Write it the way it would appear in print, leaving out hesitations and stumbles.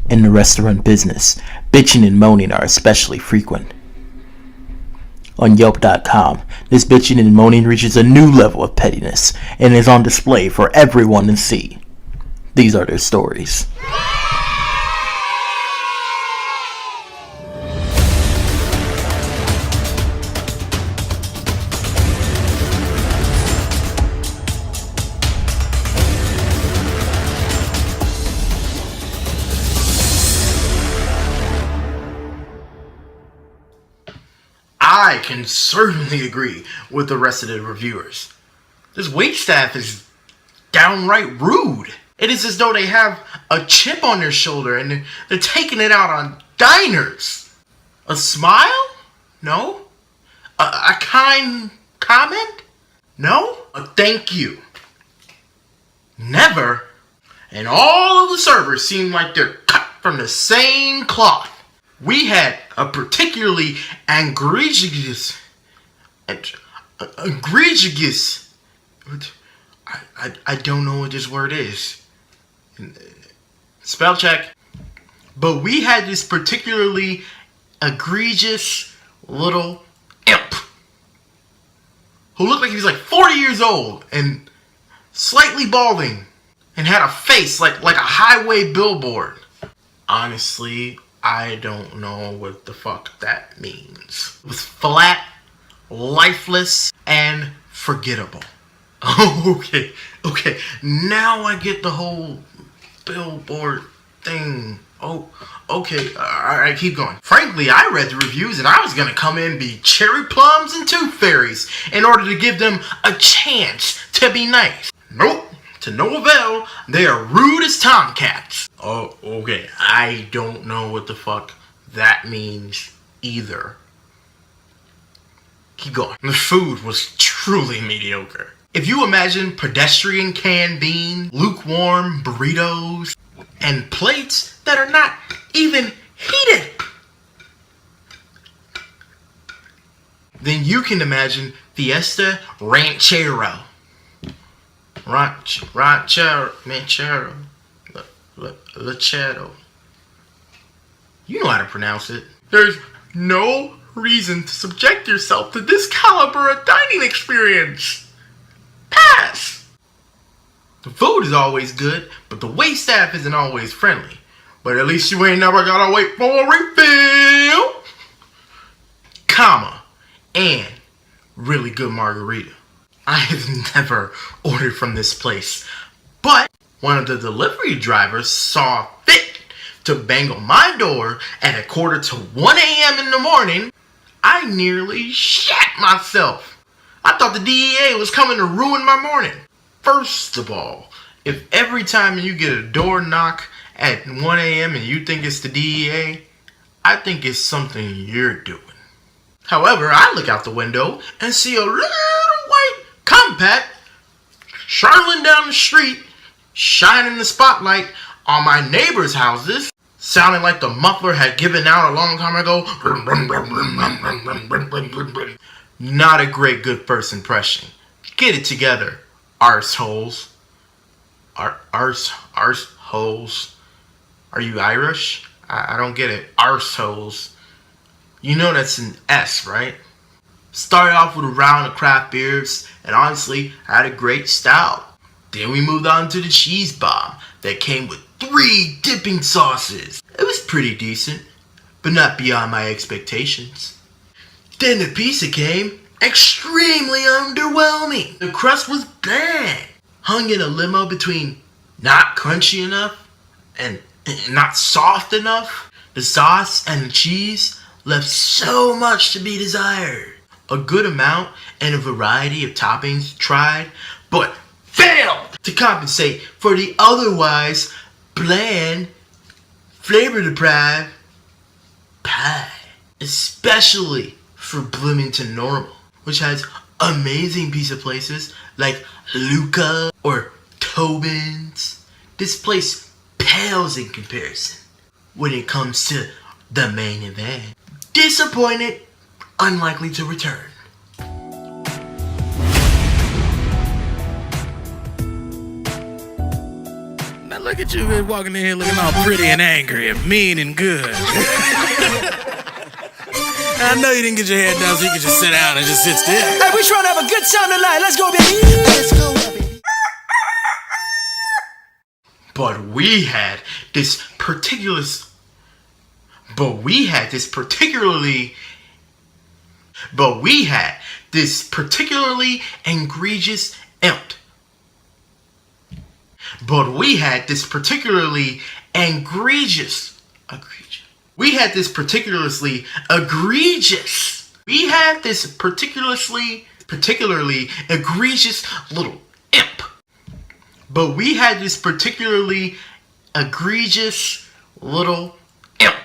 In the restaurant business, bitching and moaning are especially frequent. On Yelp.com, this bitching and moaning reaches a new level of pettiness and is on display for everyone to see. These are their stories. I can certainly agree with the rest of the reviewers. This waitstaff is downright rude. It is as though they have a chip on their shoulder and they're taking it out on diners. A smile? No. A kind comment? No. A thank you? Never. And all of the servers seem like they're cut from the same cloth. We had a particularly egregious, I don't know what this word is. Spell check. But we had this particularly egregious little imp who looked like he was like 40 years old and slightly balding and had a face like a highway billboard. Honestly, I don't know what the fuck that means. It was flat, lifeless, and forgettable. Okay. Now I get the whole billboard thing. Oh, okay. Alright, keep going. Frankly, I read the reviews and I was gonna come in and be cherry plums and tooth fairies in order to give them a chance to be nice. Nope. To no avail, they are rude as tomcats. Oh, okay. I don't know what the fuck that means either. Keep going. The food was truly mediocre. If you imagine pedestrian canned bean, lukewarm burritos, and plates that are not even heated, then you can imagine Fiesta Ranchero. Lechero. You know how to pronounce it. There's no reason to subject yourself to this caliber of dining experience. Pass. The food is always good, but the waitstaff isn't always friendly. But at least you ain't never gotta wait for a refill. Comma. And really good margarita. I have never ordered from this place, but one of the delivery drivers saw fit to bang on my door at 1:45 a.m. in the morning. I nearly shat myself. I thought the DEA was coming to ruin my morning. First of all, if every time you get a door knock at 1 a.m. and you think it's the DEA, I think it's something you're doing. However, I look out the window and see a little white compact charling down the street, shining the spotlight on my neighbors' houses, sounding like the muffler had given out a long time ago. Not a great good first impression. Get it together, arseholes. Arseholes. Are you Irish? I don't get it. Arseholes. You know that's an S, right? Started off with a round of craft beers, and honestly, had a great stout. Then we moved on to the cheese bomb that came with 3 dipping sauces. It was pretty decent, but not beyond my expectations. Then the pizza came extremely underwhelming. The crust was bland. Hung in a limo between not crunchy enough and not soft enough. The sauce and the cheese left so much to be desired. A good amount and a variety of toppings tried, but failed to compensate for the otherwise bland, flavor-deprived pie. Especially for Bloomington Normal, which has amazing pizza places like Luca or Tobin's. This place pales in comparison when it comes to the main event. Disappointed, unlikely to return. Now look at you walking in here looking all pretty and angry and mean and good. I know you didn't get your hair done so you could just sit down and just sit still. Hey, we trying to have a good time tonight. Let's go, baby. Let's go, baby. But we had this particularly egregious imp. But we had this particularly egregious little imp. But we had this particularly egregious little imp.